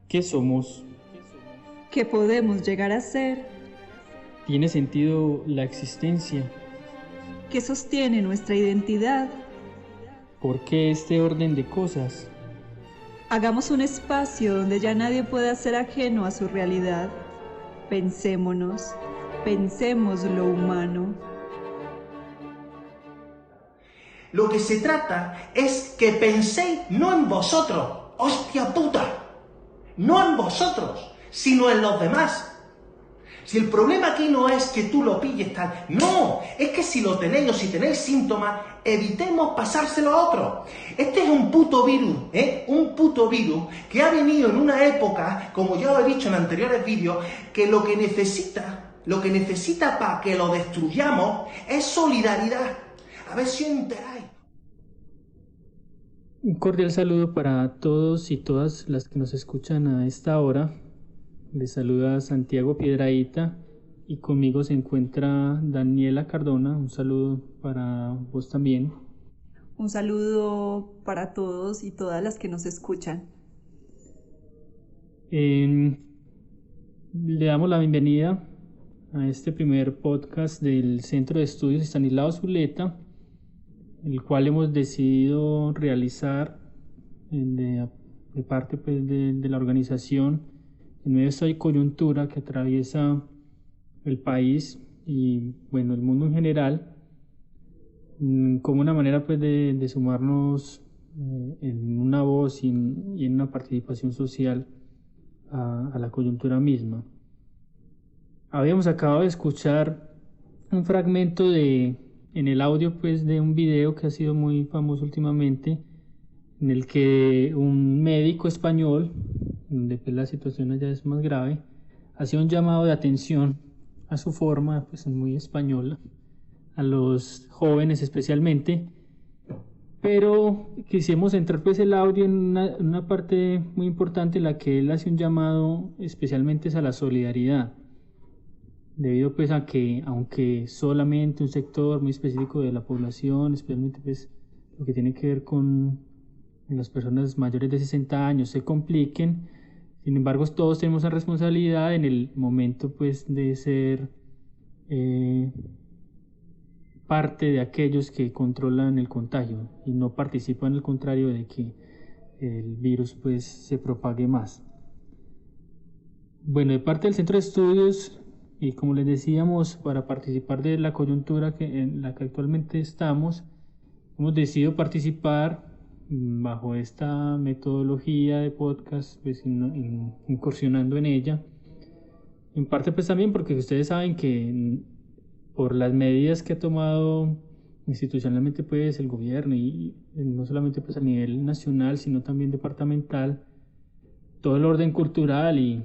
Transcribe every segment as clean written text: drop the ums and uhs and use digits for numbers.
¿Qué somos? ¿Qué podemos llegar a ser? ¿Tiene sentido la existencia? ¿Qué sostiene nuestra identidad? ¿Por qué este orden de cosas? Hagamos un espacio donde ya nadie pueda ser ajeno a su realidad. Pensémonos, pensemos lo humano. Lo que se trata es que penséis no en vosotros, hostia puta, no en vosotros, sino en los demás. Si el problema aquí no es que tú lo pilles tal, no, es que si lo tenéis o si tenéis síntomas, evitemos pasárselo a otros. Este es un puto virus, un puto virus que ha venido en una época, como ya os he dicho en anteriores vídeos, que lo que necesita para que lo destruyamos es solidaridad. A ver si os enteráis. Un cordial saludo para todos y todas las que nos escuchan a esta hora. Les saluda Santiago Piedrahita y conmigo se encuentra Daniela Cardona. Un saludo para vos también. Un saludo para todos y todas las que nos escuchan. Le damos la bienvenida a este primer podcast del Centro de Estudios Estanislao Zuleta, el cual hemos decidido realizar de parte pues, de la organización en medio de esta coyuntura que atraviesa el país y bueno, el mundo en general, como una manera pues, de sumarnos en una voz y en una participación social a la coyuntura misma. Habíamos acabado de escuchar un fragmento en el audio pues, de un video que ha sido muy famoso últimamente, en el que un médico español, donde pues, la situación ya es más grave, hacía un llamado de atención a su forma, pues muy española, a los jóvenes especialmente, pero quisimos entrar pues el audio en una parte muy importante en la que él hace un llamado especialmente a la solidaridad, debido pues a que aunque solamente un sector muy específico de la población, especialmente pues lo que tiene que ver con las personas mayores de 60 años se compliquen, sin embargo todos tenemos la responsabilidad en el momento pues de ser parte de aquellos que controlan el contagio y no participan, al contrario de que el virus pues se propague más. Bueno, de parte del centro de estudios y como les decíamos, para participar de la coyuntura en la que actualmente estamos, hemos decidido participar bajo esta metodología de podcast, pues, incursionando en ella. En parte pues también porque ustedes saben que por las medidas que ha tomado institucionalmente pues el gobierno y no solamente pues a nivel nacional sino también departamental, todo el orden cultural y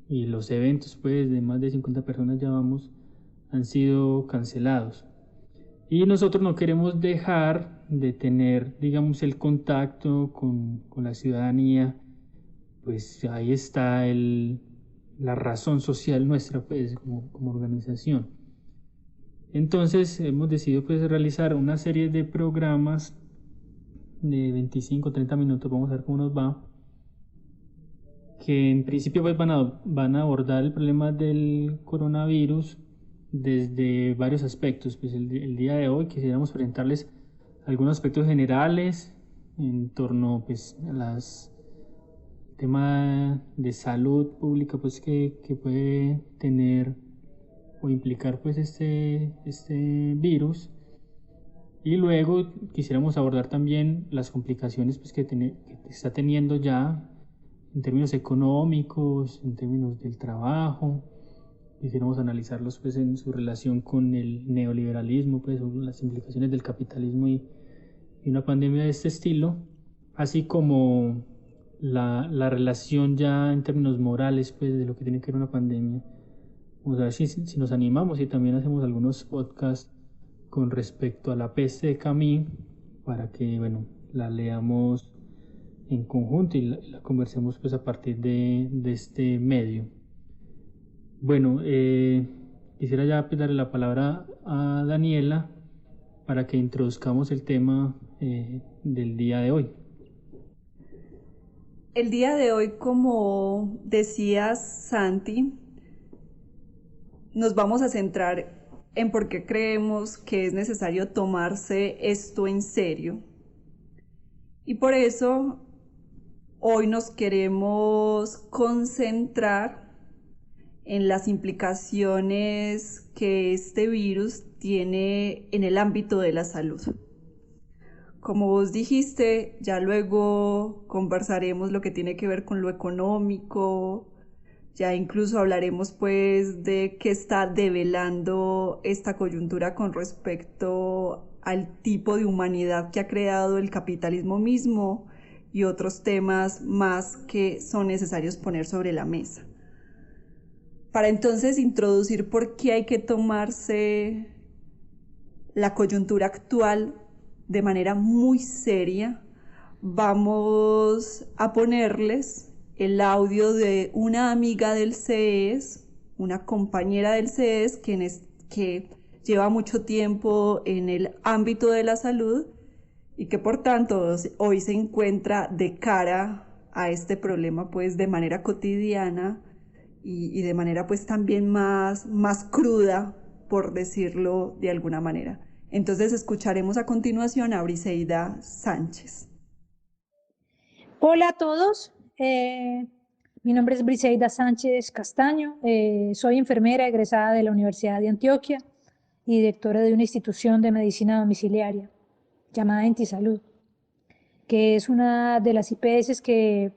los eventos pues de más de 50 personas ya vamos han sido cancelados. Y nosotros no queremos dejar de tener, digamos, el contacto con la ciudadanía, pues ahí está la razón social nuestra, pues, como organización. Entonces hemos decidido pues realizar una serie de programas de 25 o 30 minutos, vamos a ver cómo nos va, que en principio pues van a abordar el problema del coronavirus desde varios aspectos. Pues el día de hoy quisiéramos presentarles algunos aspectos generales en torno pues a las tema de salud pública pues que puede tener o implicar pues este virus, y luego quisiéramos abordar también las complicaciones pues que está teniendo ya en términos económicos, en términos del trabajo. Quisiéramos analizarlos pues en su relación con el neoliberalismo, pues las implicaciones del capitalismo y una pandemia de este estilo, así como la relación ya en términos morales pues de lo que tiene que ver una pandemia. Vamos a ver si nos animamos y también hacemos algunos podcasts con respecto a la peste de Camus para que bueno la leamos en conjunto y la conversemos pues a partir de este medio. Bueno, quisiera ya pues, darle la palabra a Daniela para que introduzcamos el tema del día de hoy. El día de hoy, como decías, Santi, nos vamos a centrar en por qué creemos que es necesario tomarse esto en serio. Y por eso hoy nos queremos concentrar en las implicaciones que este virus tiene en el ámbito de la salud. Como vos dijiste, ya luego conversaremos lo que tiene que ver con lo económico, ya incluso hablaremos pues de qué está develando esta coyuntura con respecto al tipo de humanidad que ha creado el capitalismo mismo y otros temas más que son necesarios poner sobre la mesa. Para entonces introducir por qué hay que tomarse la coyuntura actual de manera muy seria, vamos a ponerles el audio de una amiga del CES, una compañera del CES que lleva mucho tiempo en el ámbito de la salud y que por tanto hoy se encuentra de cara a este problema pues de manera cotidiana y de manera pues también más cruda, por decirlo de alguna manera. Entonces escucharemos a continuación a Briseida Sánchez. Hola a todos, mi nombre es Briseida Sánchez Castaño, soy enfermera egresada de la Universidad de Antioquia y directora de una institución de medicina domiciliaria llamada Entisalud, que es una de las IPS que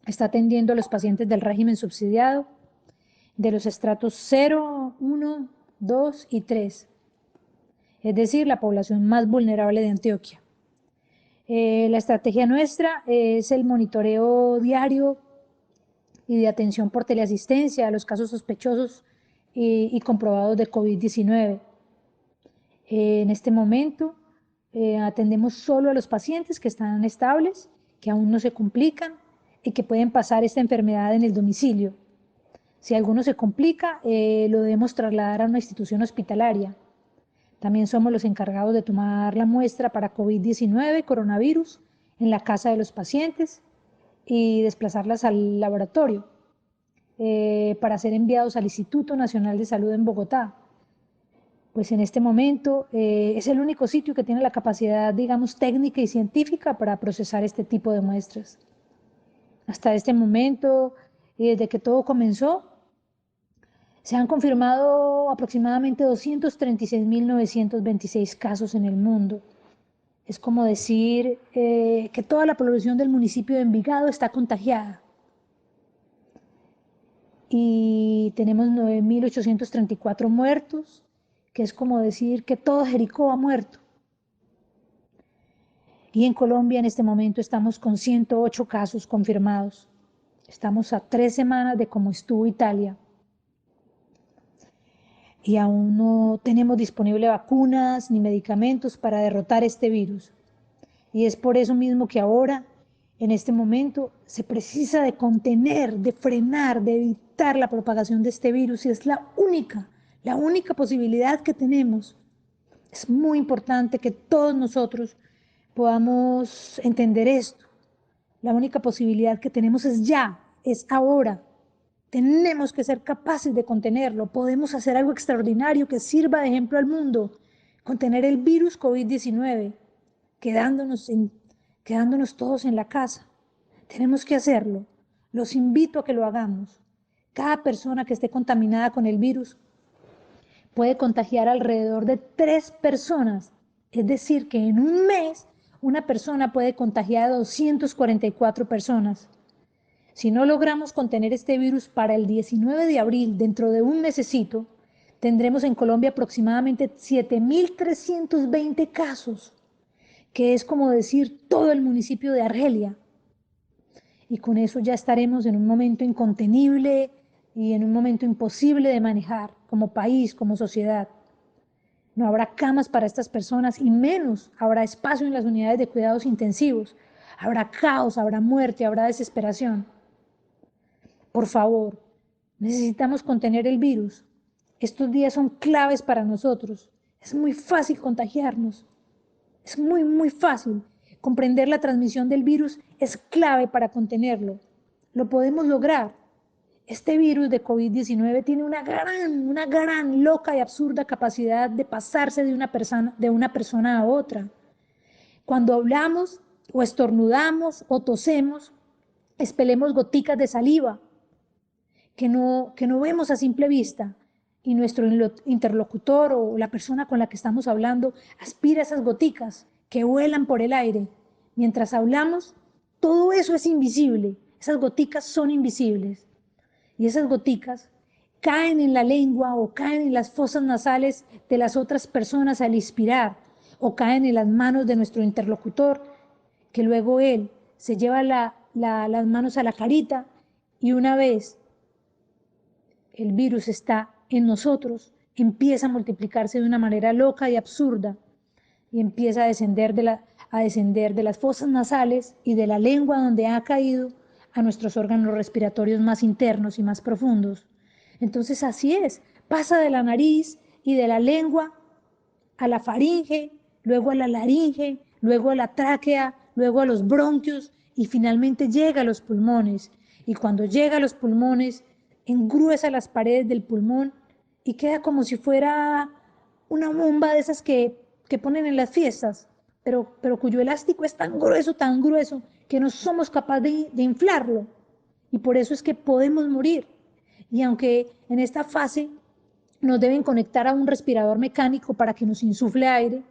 está atendiendo a los pacientes del régimen subsidiado de los estratos 0, 1, 2 y 3. Es decir, la población más vulnerable de Antioquia. La estrategia nuestra es el monitoreo diario y de atención por teleasistencia a los casos sospechosos y comprobados de COVID-19. En este momento atendemos solo a los pacientes que están estables, que aún no se complican y que pueden pasar esta enfermedad en el domicilio. Si alguno se complica, lo debemos trasladar a una institución hospitalaria. También somos los encargados de tomar la muestra para COVID-19, coronavirus, en la casa de los pacientes y desplazarlas al laboratorio para ser enviados al Instituto Nacional de Salud en Bogotá. Pues en este momento es el único sitio que tiene la capacidad, digamos, técnica y científica para procesar este tipo de muestras. Hasta este momento, y desde que todo comenzó, se han confirmado aproximadamente 236.926 casos en el mundo. Es como decir que toda la población del municipio de Envigado está contagiada. Y tenemos 9.834 muertos, que es como decir que todo Jericó ha muerto. Y en Colombia en este momento estamos con 108 casos confirmados. Estamos a 3 semanas de cómo estuvo Italia. Y aún no tenemos disponible vacunas ni medicamentos para derrotar este virus. Y es por eso mismo que ahora, en este momento, se precisa de contener, de frenar, de evitar la propagación de este virus y es la única posibilidad que tenemos. Es muy importante que todos nosotros podamos entender esto. La única posibilidad que tenemos es ya, es ahora. Tenemos que ser capaces de contenerlo. Podemos hacer algo extraordinario que sirva de ejemplo al mundo. Contener el virus COVID-19, quedándonos todos en la casa. Tenemos que hacerlo. Los invito a que lo hagamos. Cada persona que esté contaminada con el virus puede contagiar alrededor de 3 personas. Es decir, que en un mes una persona puede contagiar a 244 personas. Si no logramos contener este virus para el 19 de abril, dentro de un mesecito, tendremos en Colombia aproximadamente 7.320 casos, que es como decir todo el municipio de Argelia. Y con eso ya estaremos en un momento incontenible y en un momento imposible de manejar como país, como sociedad. No habrá camas para estas personas y menos habrá espacio en las unidades de cuidados intensivos. Habrá caos, habrá muerte, habrá desesperación. Por favor, necesitamos contener el virus. Estos días son claves para nosotros. Es muy fácil contagiarnos. Es muy fácil. comprender la transmisión del virus es clave para contenerlo. Lo podemos lograr. Este virus de COVID-19 tiene una gran, loca y absurda capacidad de pasarse de una persona a otra. Cuando hablamos o estornudamos o tosemos, expelemos goticas de saliva que no vemos a simple vista, y nuestro interlocutor o la persona con la que estamos hablando aspira esas goticas que vuelan por el aire. Mientras hablamos, todo eso es invisible, esas goticas son invisibles. Y esas goticas caen en la lengua o caen en las fosas nasales de las otras personas al inspirar, o caen en las manos de nuestro interlocutor, que luego él se lleva las manos a la carita, y una vez el virus está en nosotros, empieza a multiplicarse de una manera loca y absurda, y empieza a descender de las fosas nasales y de la lengua donde ha caído a nuestros órganos respiratorios más internos y más profundos. Entonces así es, pasa de la nariz y de la lengua a la faringe, luego a la laringe, luego a la tráquea, luego a los bronquios y finalmente llega a los pulmones. Y cuando llega a los pulmones, engruesa las paredes del pulmón y queda como si fuera una bomba de esas que ponen en las fiestas, pero cuyo elástico es tan grueso, que no somos capaces de inflarlo. Y por eso es que podemos morir. Y aunque en esta fase nos deben conectar a un respirador mecánico para que nos insufle aire,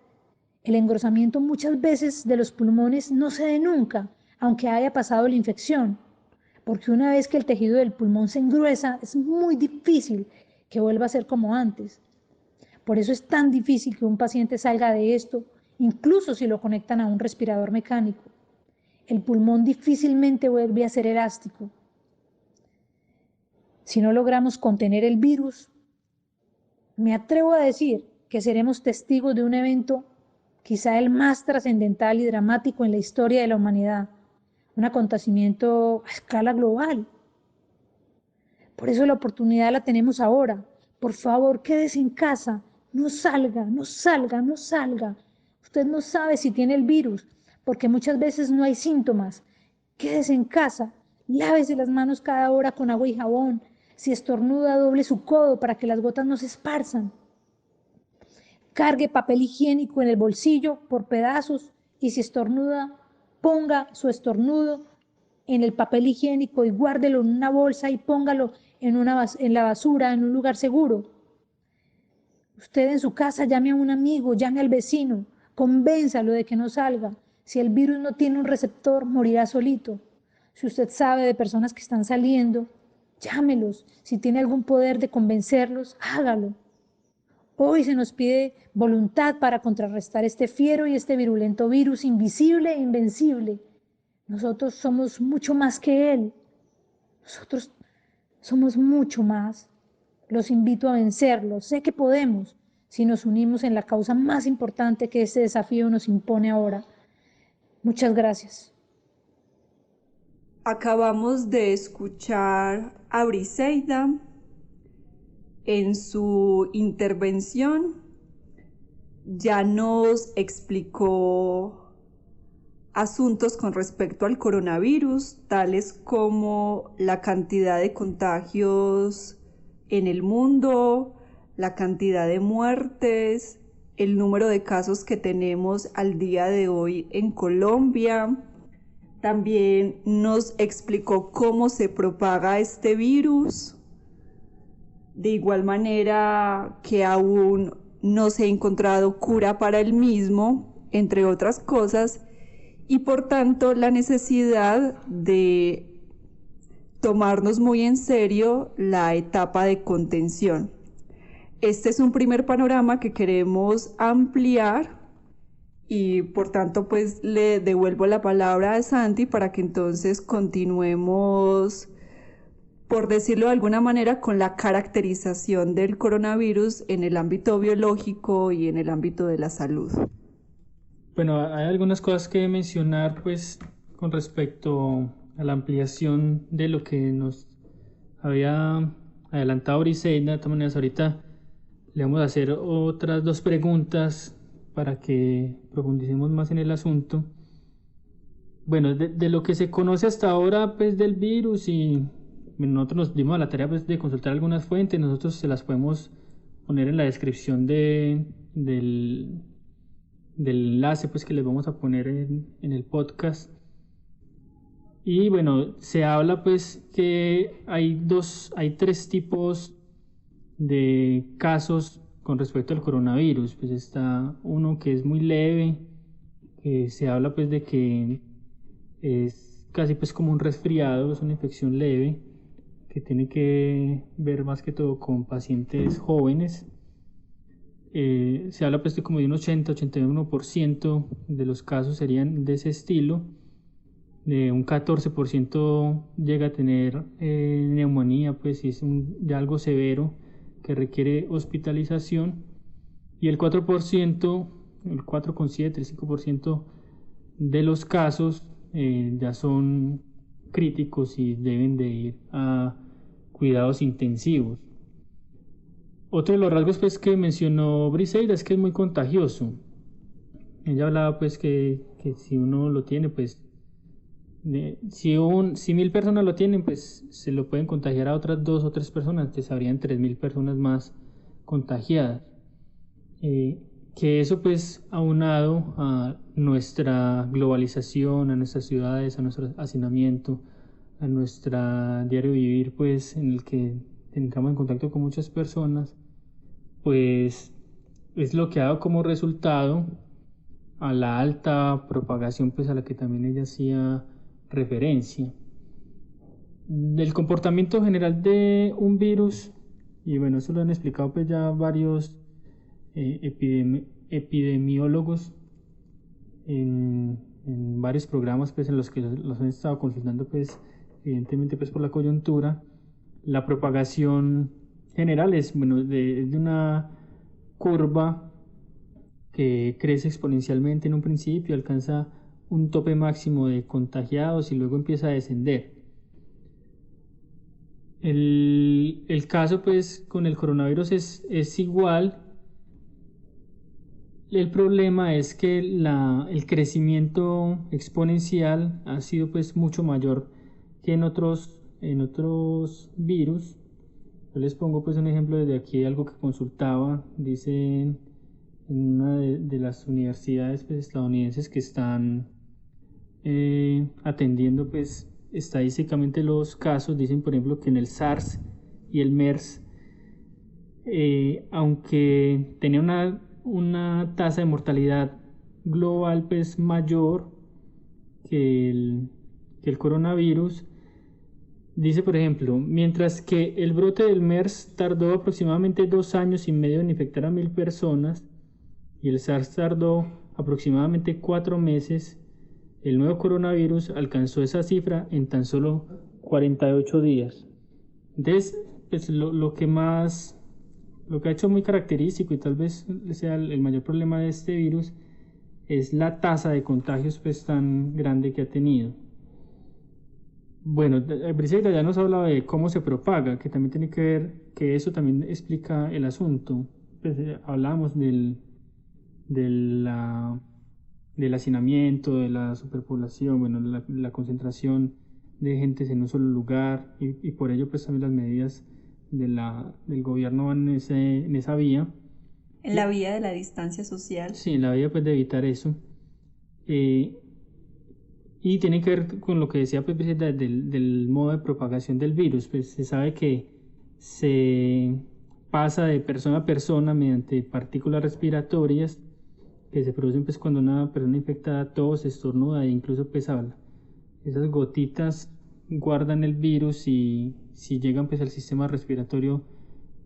el engrosamiento muchas veces de los pulmones no se dé nunca, aunque haya pasado la infección, porque una vez que el tejido del pulmón se engruesa, es muy difícil que vuelva a ser como antes. Por eso es tan difícil que un paciente salga de esto, incluso si lo conectan a un respirador mecánico. El pulmón difícilmente vuelve a ser elástico. Si no logramos contener el virus, me atrevo a decir que seremos testigos de un evento quizá el más trascendental y dramático en la historia de la humanidad, un acontecimiento a escala global. Por eso la oportunidad la tenemos ahora. Por favor, quédese en casa, no salga. Usted no sabe si tiene el virus, porque muchas veces no hay síntomas. Quédese en casa, lávese las manos cada hora con agua y jabón. Si estornuda, doble su codo para que las gotas no se esparzan. Cargue papel higiénico en el bolsillo por pedazos y si estornuda, ponga su estornudo en el papel higiénico y guárdelo en una bolsa y póngalo en la basura, en un lugar seguro. Usted en su casa llame a un amigo, llame al vecino, convénzalo de que no salga. Si el virus no tiene un receptor, morirá solito. Si usted sabe de personas que están saliendo, llámelos. Si tiene algún poder de convencerlos, hágalo. Hoy se nos pide voluntad para contrarrestar este fiero y este virulento virus invisible e invencible. Nosotros somos mucho más que él. Nosotros somos mucho más. Los invito a vencerlo. Sé que podemos si nos unimos en la causa más importante que este desafío nos impone ahora. Muchas gracias. Acabamos de escuchar a Briseida en su intervención. Ya nos explicó asuntos con respecto al coronavirus, tales como la cantidad de contagios en el mundo, la cantidad de muertes, el número de casos que tenemos al día de hoy en Colombia. También nos explicó cómo se propaga este virus. De igual manera que aún no se ha encontrado cura para el mismo, entre otras cosas, y por tanto la necesidad de tomarnos muy en serio la etapa de contención. Este es un primer panorama que queremos ampliar y por tanto pues le devuelvo la palabra a Santi para que entonces continuemos, por decirlo de alguna manera, con la caracterización del coronavirus en el ámbito biológico y en el ámbito de la salud. Bueno, hay algunas cosas que mencionar pues con respecto a la ampliación de lo que nos había adelantado Briseida. De todas maneras, ahorita le vamos a hacer otras dos preguntas para que profundicemos más en el asunto. bueno, de lo que se conoce hasta ahora pues del virus, y bueno, nosotros nos dimos a la tarea pues de consultar algunas fuentes, nosotros se las podemos poner en la descripción del enlace pues que les vamos a poner en el podcast. Y bueno, se habla pues que hay tres tipos de casos con respecto al coronavirus. Pues está uno que es muy leve, que se habla pues de que es casi pues como un resfriado, es una infección leve, que tiene que ver más que todo con pacientes jóvenes. Se habla pues de como de un 80-81% de los casos serían de ese estilo. Un 14% llega a tener neumonía, pues si es ya algo severo que requiere hospitalización, y el 4%, el 4,7, el 5% de los casos ya son críticos y deben de ir a cuidados intensivos. Otro de los rasgos pues que mencionó Briseida es que es muy contagioso. Ella hablaba pues que si uno lo tiene, pues si 1.000 personas lo tienen, pues se lo pueden contagiar a otras 2 o 3 personas, entonces habrían 3.000 personas más contagiadas. Que eso pues aunado a nuestra globalización, a nuestras ciudades, a nuestro hacinamiento, a nuestra diario vivir pues en el que entramos en contacto con muchas personas, pues es lo que ha dado como resultado a la alta propagación pues a la que también ella hacía referencia. Del comportamiento general de un virus, y bueno, eso lo han explicado pues ya varios epidemiólogos en varios programas pues en los que los han estado consultando pues evidentemente pues por la coyuntura. La propagación general es bueno de una curva que crece exponencialmente en un principio, alcanza un tope máximo de contagiados y luego empieza a descender. El caso pues con el coronavirus es igual. El problema es que el crecimiento exponencial ha sido pues mucho mayor que en otros virus. Yo les pongo pues un ejemplo desde aquí, algo que consultaba. Dicen en una de las universidades pues, estadounidenses que están atendiendo pues estadísticamente los casos, dicen por ejemplo que en el SARS y el MERS, aunque tenía una tasa de mortalidad global pues mayor que el coronavirus, dice por ejemplo, mientras que el brote del MERS tardó aproximadamente 2 años y medio en infectar a 1.000 personas y el SARS tardó aproximadamente 4 meses, el nuevo coronavirus alcanzó esa cifra en tan solo 48 días. Entonces, pues lo que ha hecho muy característico y tal vez sea el mayor problema de este virus es la tasa de contagios pues tan grande que ha tenido. Bueno, Briseida ya nos hablaba de cómo se propaga, que también tiene que ver, que eso también explica el asunto. Pues, hablamos del hacinamiento, de la superpoblación, bueno, la concentración de gentes en un solo lugar y por ello pues también las medidas del gobierno van en esa vía. En la vía de la distancia social. Sí, en la vía pues de evitar eso. Y tiene que ver con lo que decía pues, del modo de propagación del virus. Pues se sabe que se pasa de persona a persona mediante partículas respiratorias que se producen pues cuando una persona infectada tose, estornuda e incluso pues habla. Esas gotitas guardan el virus y si llegan pues al sistema respiratorio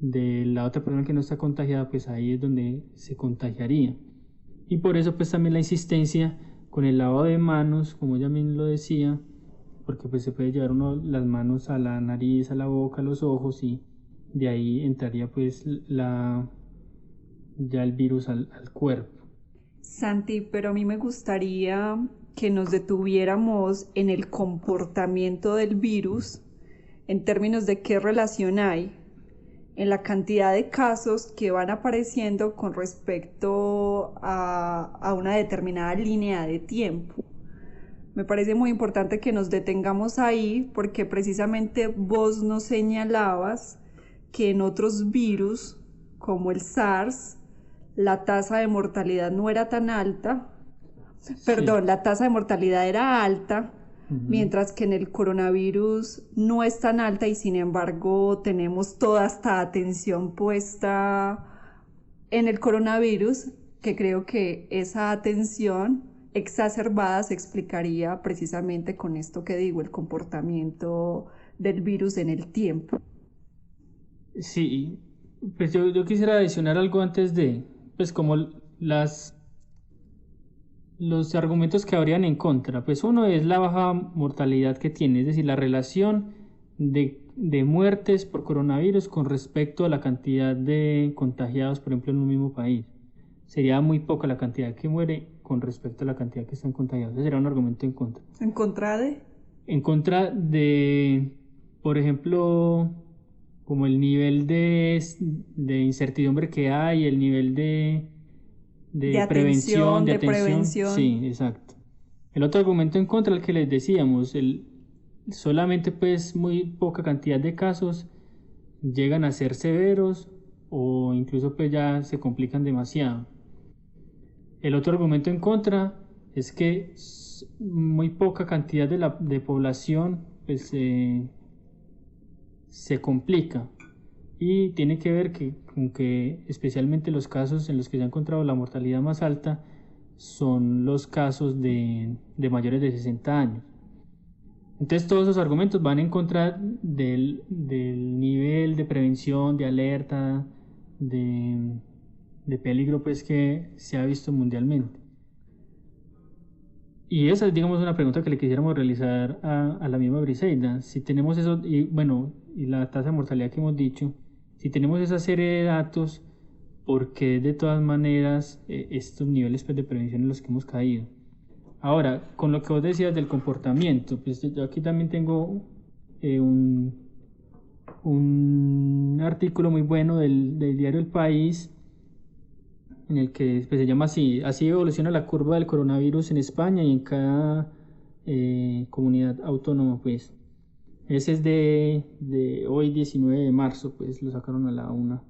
de la otra persona que no está contagiada, pues ahí es donde se contagiaría. Y por eso pues también la insistencia con el lavado de manos, como ella misma lo decía, porque pues se puede llevar uno las manos a la nariz, a la boca, a los ojos y de ahí entraría pues ya el virus al cuerpo. Santi, pero a mí me gustaría que nos detuviéramos en el comportamiento del virus en términos de qué relación hay en la cantidad de casos que van apareciendo con respecto a una determinada línea de tiempo. Me parece muy importante que nos detengamos ahí porque precisamente vos nos señalabas que en otros virus, como el SARS, la tasa de mortalidad no era tan alta. Perdón, la tasa de mortalidad era alta, mientras que en el coronavirus no es tan alta y sin embargo tenemos toda esta atención puesta en el coronavirus, que creo que esa atención exacerbada se explicaría precisamente con esto que digo, el comportamiento del virus en el tiempo. Sí, pues yo quisiera adicionar algo antes de, pues como los argumentos que habrían en contra. Pues uno es la baja mortalidad que tiene, es decir, la relación de muertes por coronavirus con respecto a la cantidad de contagiados, por ejemplo, en un mismo país. Sería muy poca la cantidad que muere con respecto a la cantidad que están contagiados. Ese sería un argumento en contra. ¿En contra de? En contra de, por ejemplo, como el nivel de incertidumbre que hay, el nivel de prevención, de atención. Sí, exacto. El otro argumento en contra, el que les decíamos, solamente pues muy poca cantidad de casos llegan a ser severos o incluso pues ya se complican demasiado. El otro argumento en contra es que muy poca cantidad de población pues, se complica, y tiene que ver con que especialmente los casos en los que se ha encontrado la mortalidad más alta son los casos de mayores de 60 años. Entonces todos esos argumentos van en contra del nivel de prevención, de alerta, de peligro pues que se ha visto mundialmente. Y esa es, digamos, una pregunta que le quisiéramos realizar a la misma Briseida. Si tenemos eso, y bueno, y la tasa de mortalidad que hemos dicho, si tenemos esa serie de datos, ¿por qué de todas maneras estos niveles pues, de prevención en los que hemos caído? Ahora, con lo que vos decías del comportamiento, pues yo aquí también tengo un artículo muy bueno del diario El País, en el que pues, se llama así evoluciona la curva del coronavirus en España y en cada comunidad autónoma, pues. Ese es de hoy 19 de marzo, pues lo sacaron a la 1.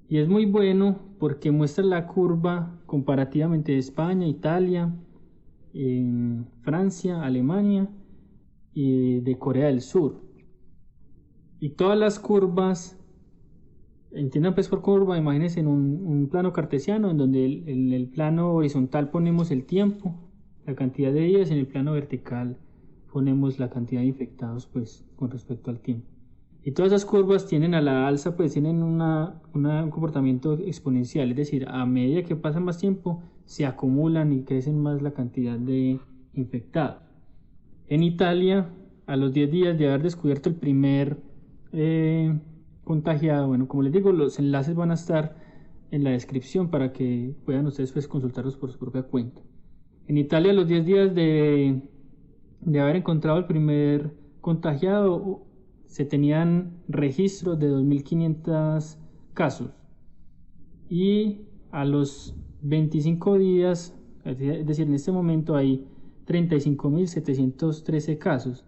Y es muy bueno porque muestra la curva comparativamente de España, Italia, Francia, Alemania y de Corea del Sur. Y todas las curvas, entiendan pues por curva, imagínense en un plano cartesiano en donde en el plano horizontal ponemos el tiempo, la cantidad de días, en el plano vertical ponemos la cantidad de infectados pues con respecto al tiempo. Y todas esas curvas tienen a la alza, pues tienen un comportamiento exponencial, es decir, a medida que pasa más tiempo se acumulan y crecen más la cantidad de infectados. En Italia, a los 10 días de haber descubierto el primer contagiado, bueno, como les digo, los enlaces van a estar en la descripción para que puedan ustedes pues consultarlos por su propia cuenta. En Italia, a los 10 días de haber encontrado el primer contagiado, se tenían registros de 2.500 casos, y a los 25 días, es decir, en este momento hay 35.713 casos,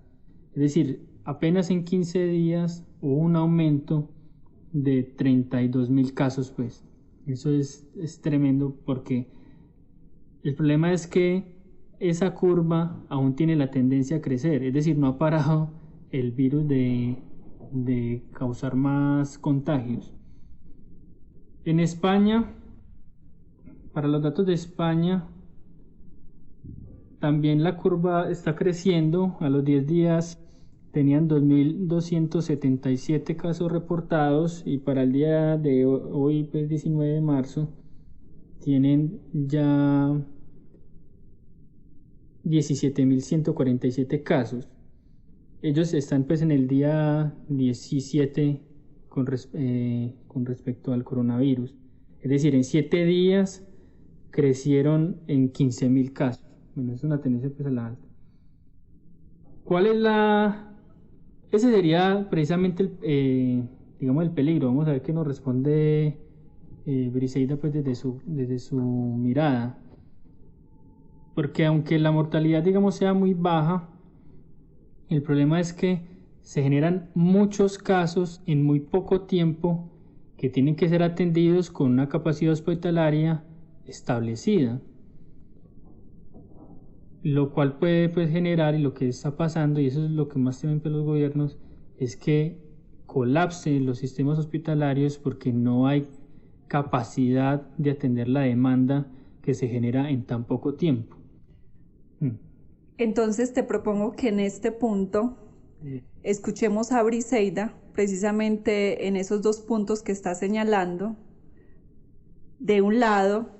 es decir, apenas en 15 días hubo un aumento de 32.000 casos, pues. Eso es tremendo, porque el problema es que esa curva aún tiene la tendencia a crecer, es decir, no ha parado el virus de causar más contagios. En España, para los datos de España, también la curva está creciendo. A los 10 días tenían 2.277 casos reportados, y para el día de hoy, pues 19 de marzo, tienen ya 17.147 casos. Ellos están pues en el día 17 con respecto al coronavirus. Es decir, en 7 días crecieron en 15.000 casos. Bueno, es una tendencia pues a la alta. ¿Cuál es ese sería precisamente digamos el peligro? Vamos a ver qué nos responde Briseida pues desde su mirada. porque aunque la mortalidad, digamos, sea muy baja, el problema es que se generan muchos casos en muy poco tiempo que tienen que ser atendidos con una capacidad hospitalaria establecida, lo cual puede pues, generar, y lo que está pasando, y eso es lo que más temen pues, los gobiernos, es que colapsen los sistemas hospitalarios porque no hay capacidad de atender la demanda que se genera en tan poco tiempo. Entonces te propongo que en este punto escuchemos a Briseida precisamente en esos dos puntos que está señalando. De un lado,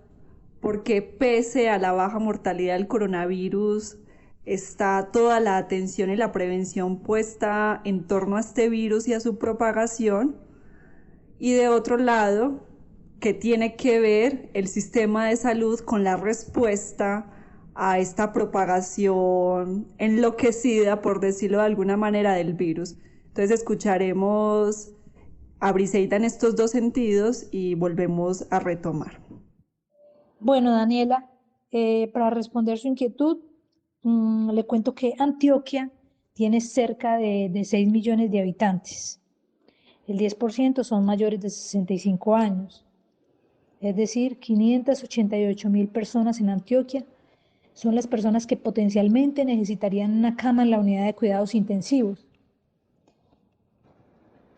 porque pese a la baja mortalidad del coronavirus, está toda la atención y la prevención puesta en torno a este virus y a su propagación. Y de otro lado, que tiene que ver el sistema de salud con la respuesta a esta propagación enloquecida, por decirlo de alguna manera, del virus. Entonces escucharemos a Briseida en estos dos sentidos y volvemos a retomar. Bueno, Daniela, para responder su inquietud, le cuento que Antioquia tiene cerca de 6 millones de habitantes. El 10% son mayores de 65 años. Es decir, 588.000 personas en Antioquia son las personas que potencialmente necesitarían una cama en la unidad de cuidados intensivos.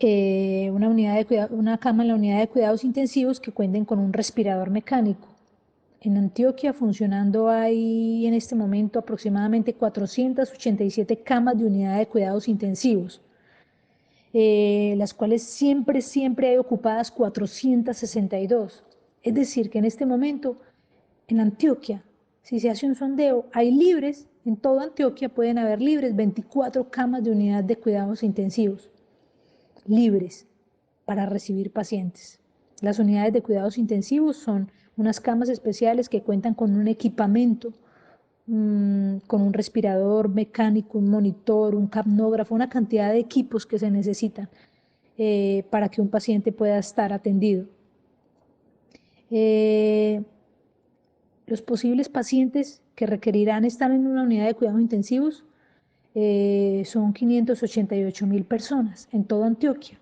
Una cama en la unidad de cuidados intensivos que cuenten con un respirador mecánico. En Antioquia funcionando hay en este momento aproximadamente 487 camas de unidad de cuidados intensivos, las cuales siempre hay ocupadas 462. Es decir, que en este momento en Antioquia, si se hace un sondeo, hay libres, en toda Antioquia pueden haber libres 24 camas de unidad de cuidados intensivos, libres para recibir pacientes. Las unidades de cuidados intensivos son unas camas especiales que cuentan con un equipamiento, con un respirador mecánico, un monitor, un capnógrafo, una cantidad de equipos que se necesitan para que un paciente pueda estar atendido. Los posibles pacientes que requerirán estar en una unidad de cuidados intensivos son 588.000 personas en toda Antioquia.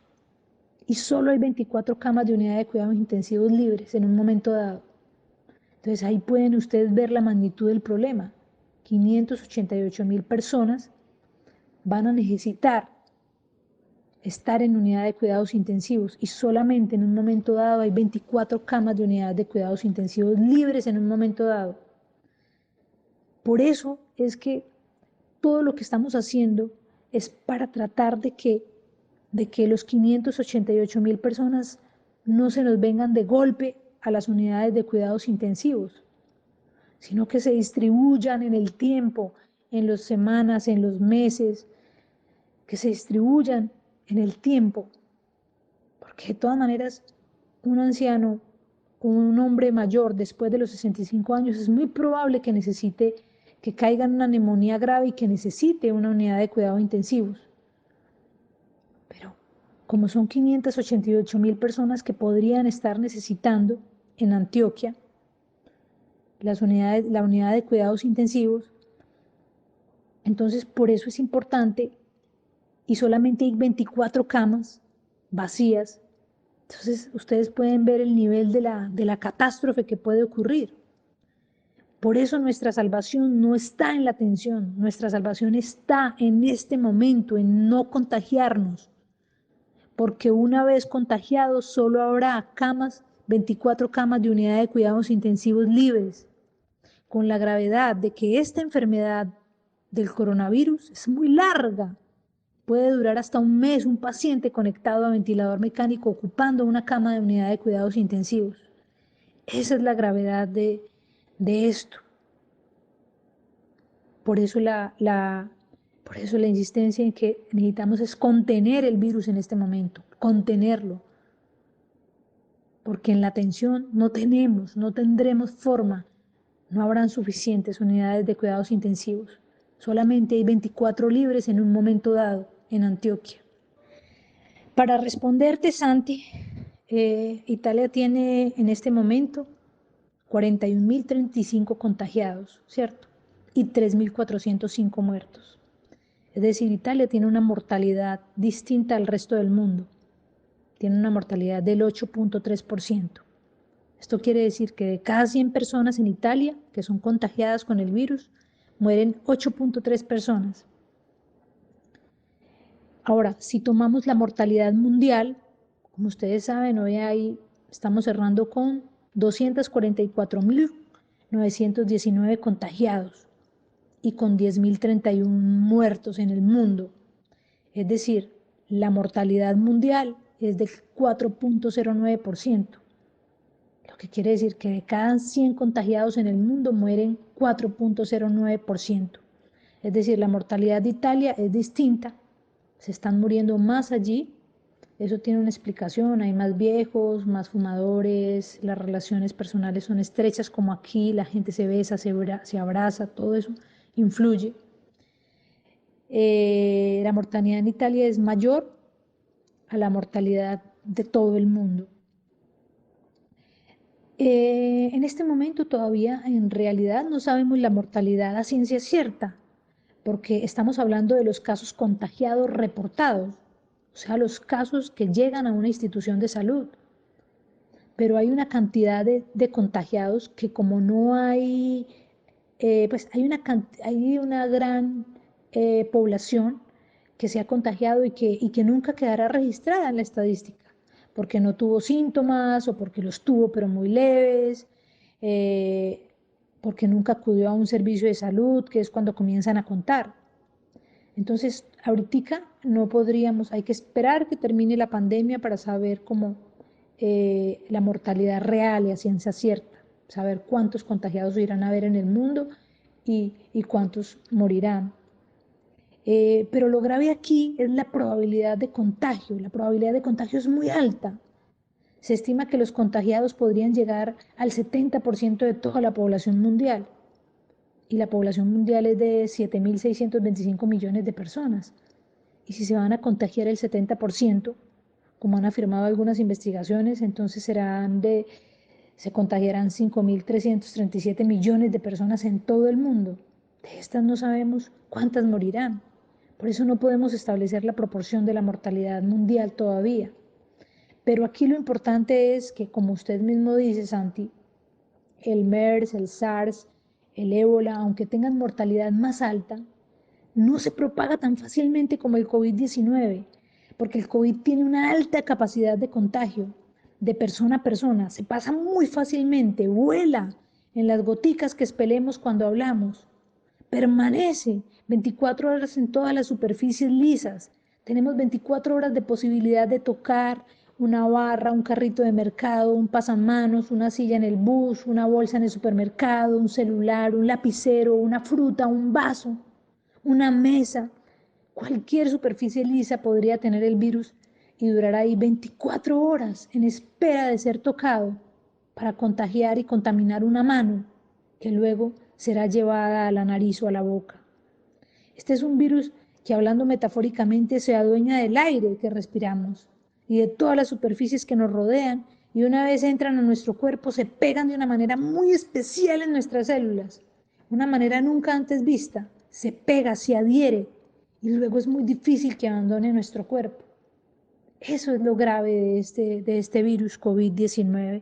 Y solo hay 24 camas de unidad de cuidados intensivos libres en un momento dado. Entonces ahí pueden ustedes ver la magnitud del problema. 588.000 personas van a necesitar estar en unidad de cuidados intensivos y solamente en un momento dado hay 24 camas de unidad de cuidados intensivos libres en un momento dado. Por eso es que todo lo que estamos haciendo es para tratar de que los 588.000 personas no se nos vengan de golpe a las unidades de cuidados intensivos, sino que se distribuyan en el tiempo, en las semanas, en los meses, que se distribuyan en el tiempo, porque de todas maneras un anciano, un hombre mayor después de los 65 años es muy probable que caiga en una neumonía grave y que necesite una unidad de cuidados intensivos. Pero como son 588.000 personas que podrían estar necesitando en Antioquia la unidad de cuidados intensivos, entonces por eso es importante, y solamente hay 24 camas vacías. Entonces ustedes pueden ver el nivel de la catástrofe que puede ocurrir. Por eso nuestra salvación no está en la atención, nuestra salvación está en este momento, en no contagiarnos, porque una vez contagiados solo habrá 24 camas de unidad de cuidados intensivos libres, con la gravedad de que esta enfermedad del coronavirus es muy larga. Puede durar hasta un mes un paciente conectado a ventilador mecánico ocupando una cama de unidad de cuidados intensivos. Esa es la gravedad de esto. Por eso la insistencia en que necesitamos es contener el virus en este momento, contenerlo. Porque en la atención no tendremos forma, no habrán suficientes unidades de cuidados intensivos. Solamente hay 24 libres en un momento dado en Antioquia. Para responderte, Santi, Italia tiene en este momento 41.035 contagiados, ¿cierto? y 3.405 muertos. Es decir, Italia tiene una mortalidad distinta al resto del mundo. Tiene una mortalidad del 8.3%. Esto quiere decir que de cada 100 personas en Italia que son contagiadas con el virus, mueren 8.3 personas. Ahora, si tomamos la mortalidad mundial, como ustedes saben, estamos cerrando con 244.919 contagiados y con 10.031 muertos en el mundo. Es decir, la mortalidad mundial es del 4.09%, lo que quiere decir que de cada 100 contagiados en el mundo mueren 4.09%. Es decir, la mortalidad de Italia es distinta, se están muriendo más allí. Eso tiene una explicación, hay más viejos, más fumadores, las relaciones personales son estrechas como aquí, la gente se besa, se abraza, todo eso influye. La mortalidad en Italia es mayor a la mortalidad de todo el mundo. En este momento todavía en realidad no sabemos la mortalidad a ciencia cierta, porque estamos hablando de los casos contagiados reportados, o sea, los casos que llegan a una institución de salud. Pero hay una cantidad de contagiados que como no hay, pues hay una gran población que se ha contagiado y que nunca quedará registrada en la estadística, porque no tuvo síntomas o porque los tuvo pero muy leves, porque nunca acudió a un servicio de salud, que es cuando comienzan a contar. Entonces, ahorita no podríamos, hay que esperar que termine la pandemia para saber cómo la mortalidad real y a ciencia cierta, saber cuántos contagiados irán a haber en el mundo y cuántos morirán. Pero lo grave aquí es la probabilidad de contagio. La probabilidad de contagio es muy alta. Se estima que los contagiados podrían llegar al 70% de toda la población mundial. Y la población mundial es de 7.625 millones de personas. Y si se van a contagiar el 70%, como han afirmado algunas investigaciones, entonces se contagiarán 5.337 millones de personas en todo el mundo. De estas no sabemos cuántas morirán. Por eso no podemos establecer la proporción de la mortalidad mundial todavía. Pero aquí lo importante es que, como usted mismo dice, Santi, el MERS, el SARS, el ébola, aunque tengan mortalidad más alta, no se propaga tan fácilmente como el COVID-19, porque el COVID tiene una alta capacidad de contagio de persona a persona, se pasa muy fácilmente, vuela en las goticas que expelemos cuando hablamos, permanece 24 horas en todas las superficies lisas, tenemos 24 horas de posibilidad de tocar una barra, un carrito de mercado, un pasamanos, una silla en el bus, una bolsa en el supermercado, un celular, un lapicero, una fruta, un vaso, una mesa. Cualquier superficie lisa podría tener el virus y durar ahí 24 horas en espera de ser tocado para contagiar y contaminar una mano que luego será llevada a la nariz o a la boca. Este es un virus que, hablando metafóricamente, se adueña del aire que respiramos y de todas las superficies que nos rodean, y una vez entran a nuestro cuerpo se pegan de una manera muy especial en nuestras células, una manera nunca antes vista, se pega, se adhiere y luego es muy difícil que abandone nuestro cuerpo. Eso es lo grave de este virus COVID-19.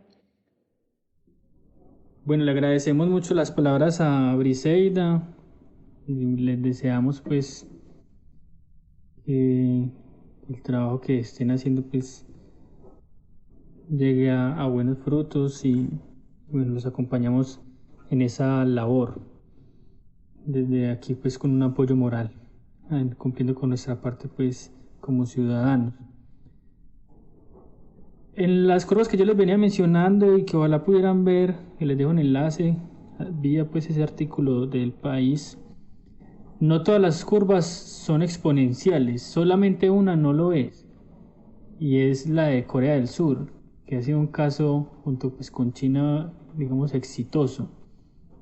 Bueno, le agradecemos mucho las palabras a Briseida y les deseamos pues el trabajo que estén haciendo pues llegue a buenos frutos y bueno, los acompañamos en esa labor desde aquí pues con un apoyo moral, cumpliendo con nuestra parte pues como ciudadanos. En las curvas que yo les venía mencionando y que ojalá pudieran ver, que les dejo un enlace vía pues ese artículo del País, no todas las curvas son exponenciales, solamente una no lo es, y es la de Corea del Sur, que ha sido un caso junto pues con China, digamos, exitoso.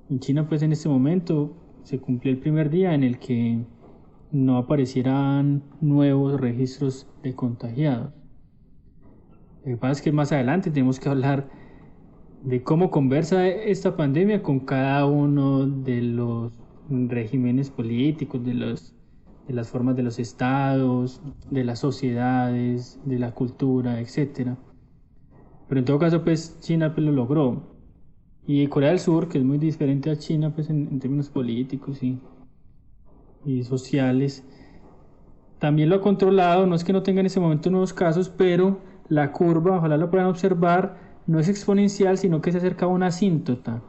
En China pues en este momento se cumplió el primer día en el que no aparecieran nuevos registros de contagiados. Lo que pasa es que más adelante tenemos que hablar de cómo conversa esta pandemia con cada uno de los regímenes políticos, de las formas de los estados, de las sociedades, de la cultura, etc. Pero en todo caso, pues China pues, lo logró. Y Corea del Sur, que es muy diferente a China pues, en términos políticos y sociales, también lo ha controlado. No es que no tenga en ese momento nuevos casos, pero la curva, ojalá la puedan observar, no es exponencial, sino que se acerca a una asíntota.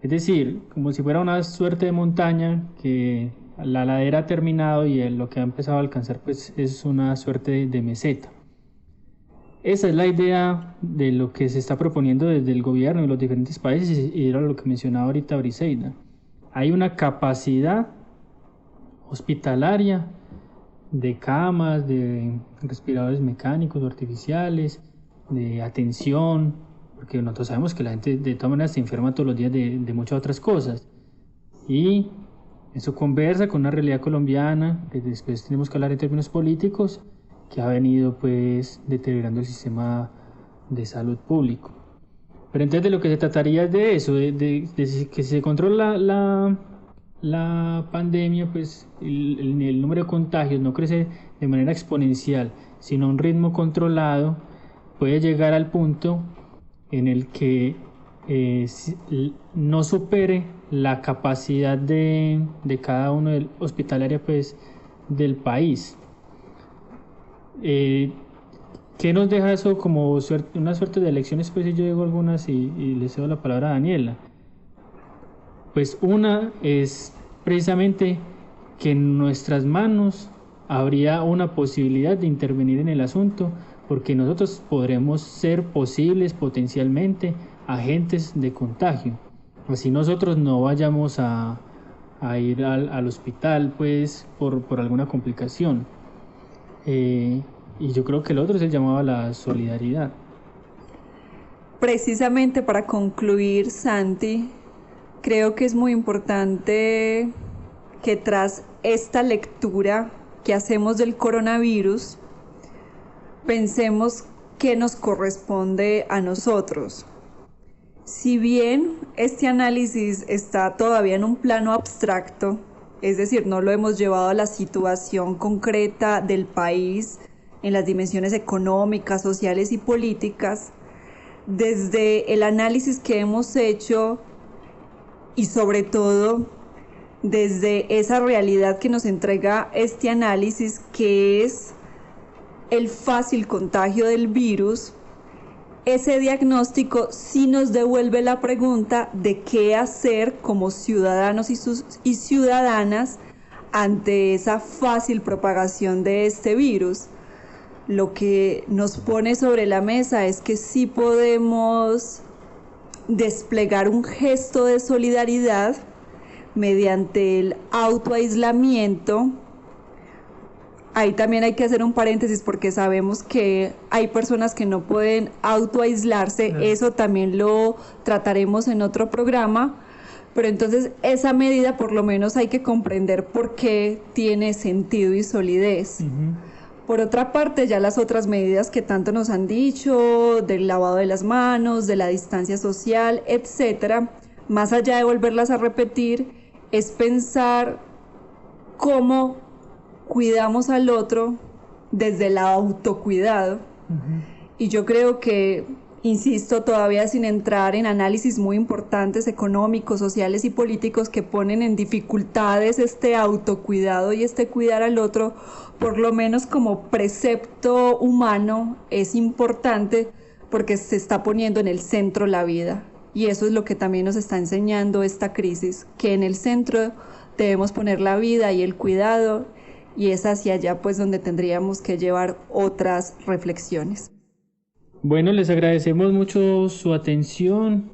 Es decir, como si fuera una suerte de montaña que la ladera ha terminado y lo que ha empezado a alcanzar pues, es una suerte de meseta. Esa es la idea de lo que se está proponiendo desde el gobierno de los diferentes países y era lo que mencionaba ahorita Briseida. Hay una capacidad hospitalaria de camas, de respiradores mecánicos o artificiales, de atención, porque nosotros sabemos que la gente de todas maneras se enferma todos los días de muchas otras cosas. Y eso conversa con una realidad colombiana, que después tenemos que hablar en términos políticos, que ha venido pues deteriorando el sistema de salud público. Pero entonces de lo que se trataría es de eso, de que se controla la pandemia, pues el número de contagios no crece de manera exponencial, sino a un ritmo controlado, puede llegar al punto en el que no supere la capacidad de cada uno hospitalaria pues, del país. ¿Qué nos deja eso como una suerte de lecciones? Pues yo digo algunas y le cedo la palabra a Daniela. Pues una es precisamente que en nuestras manos habría una posibilidad de intervenir en el asunto, porque nosotros podremos ser posibles potencialmente agentes de contagio. Así nosotros no vayamos a ir al hospital pues por alguna complicación. Y yo creo que el otro es el llamado a la solidaridad. Precisamente para concluir, Santi, creo que es muy importante que tras esta lectura que hacemos del coronavirus, pensemos qué nos corresponde a nosotros. Si bien este análisis está todavía en un plano abstracto, es decir, no lo hemos llevado a la situación concreta del país en las dimensiones económicas, sociales y políticas, desde el análisis que hemos hecho y sobre todo desde esa realidad que nos entrega este análisis, que es el fácil contagio del virus, ese diagnóstico sí nos devuelve la pregunta de qué hacer como ciudadanos y ciudadanas ante esa fácil propagación de este virus. Lo que nos pone sobre la mesa es que sí podemos desplegar un gesto de solidaridad mediante el autoaislamiento. Ahí también hay que hacer un paréntesis porque sabemos que hay personas que no pueden autoaislarse, eso también lo trataremos en otro programa, pero entonces esa medida por lo menos hay que comprender por qué tiene sentido y solidez. Por otra parte, ya las otras medidas que tanto nos han dicho, del lavado de las manos, de la distancia social, etcétera, más allá de volverlas a repetir, es pensar cómo cuidamos al otro desde el autocuidado. Y yo creo que, insisto, todavía sin entrar en análisis muy importantes económicos, sociales y políticos que ponen en dificultades este autocuidado y este cuidar al otro, por lo menos como precepto humano es importante porque se está poniendo en el centro la vida. Y eso es lo que también nos está enseñando esta crisis, que en el centro debemos poner la vida y el cuidado, y es hacia allá pues donde tendríamos que llevar otras reflexiones. Bueno, les agradecemos mucho su atención.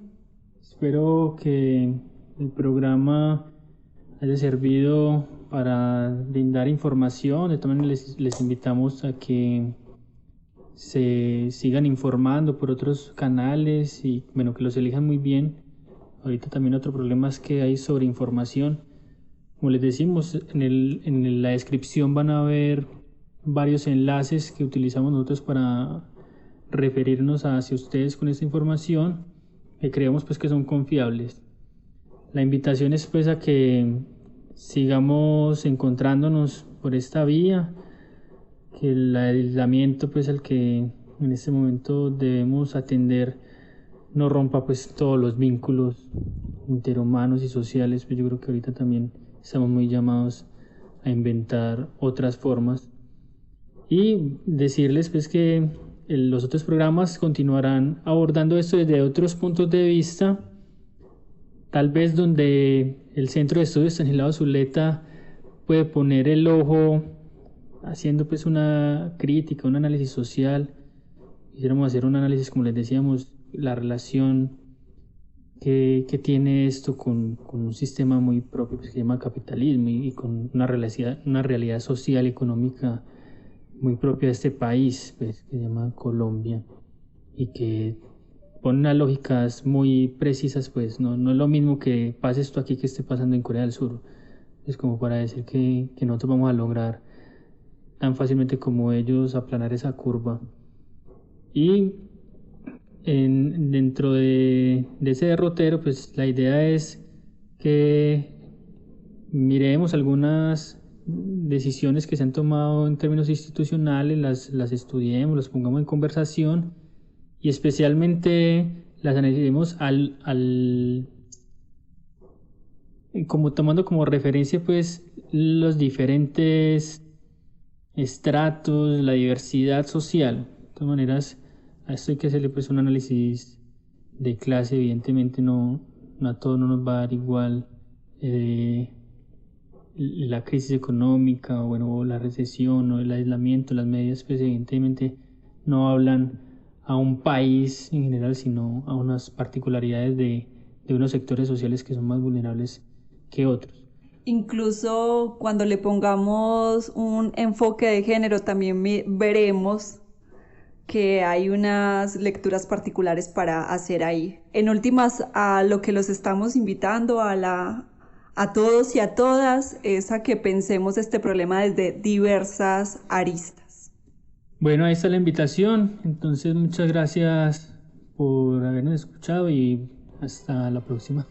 Espero que el programa haya servido para brindar información. De todas maneras les invitamos a que se sigan informando por otros canales y bueno, que los elijan muy bien. Ahorita también otro problema es que hay sobreinformación. Como les decimos, en la descripción van a ver varios enlaces que utilizamos nosotros para referirnos hacia ustedes con esta información, que creemos pues que son confiables. La invitación es pues a que sigamos encontrándonos por esta vía, que el aislamiento pues al que en este momento debemos atender no rompa pues todos los vínculos interhumanos y sociales. Pues yo creo que ahorita también estamos muy llamados a inventar otras formas, y decirles pues que los otros programas continuarán abordando esto desde otros puntos de vista, tal vez donde el Centro de Estudios Estanislao Zuleta puede poner el ojo haciendo pues una crítica, un análisis social. Quisiéramos hacer un análisis, como les decíamos, la relación que tiene esto con un sistema muy propio pues, que se llama capitalismo, y con una realidad social y económica muy propia de este país, pues, que se llama Colombia, y que pone unas lógicas muy precisas. Pues no es lo mismo que pase esto aquí que esté pasando en Corea del Sur. Es como para decir que nosotros vamos a lograr tan fácilmente como ellos aplanar esa curva. Y dentro de ese derrotero, pues la idea es que miremos algunas decisiones que se han tomado en términos institucionales, las estudiemos, las pongamos en conversación, y especialmente las analicemos como tomando como referencia pues los diferentes estratos, la diversidad social. De todas maneras, a esto hay que hacerle pues un análisis de clase. Evidentemente no a todos no nos va a dar igual la crisis económica, o la recesión, o el aislamiento. Las medidas pues evidentemente no hablan a un país en general, sino a unas particularidades de unos sectores sociales que son más vulnerables que otros. Incluso cuando le pongamos un enfoque de género, también veremos que hay unas lecturas particulares para hacer ahí. En últimas, a lo que los estamos invitando a todos y a todas es a que pensemos este problema desde diversas aristas. Bueno, ahí está la invitación. Entonces, muchas gracias por habernos escuchado y hasta la próxima.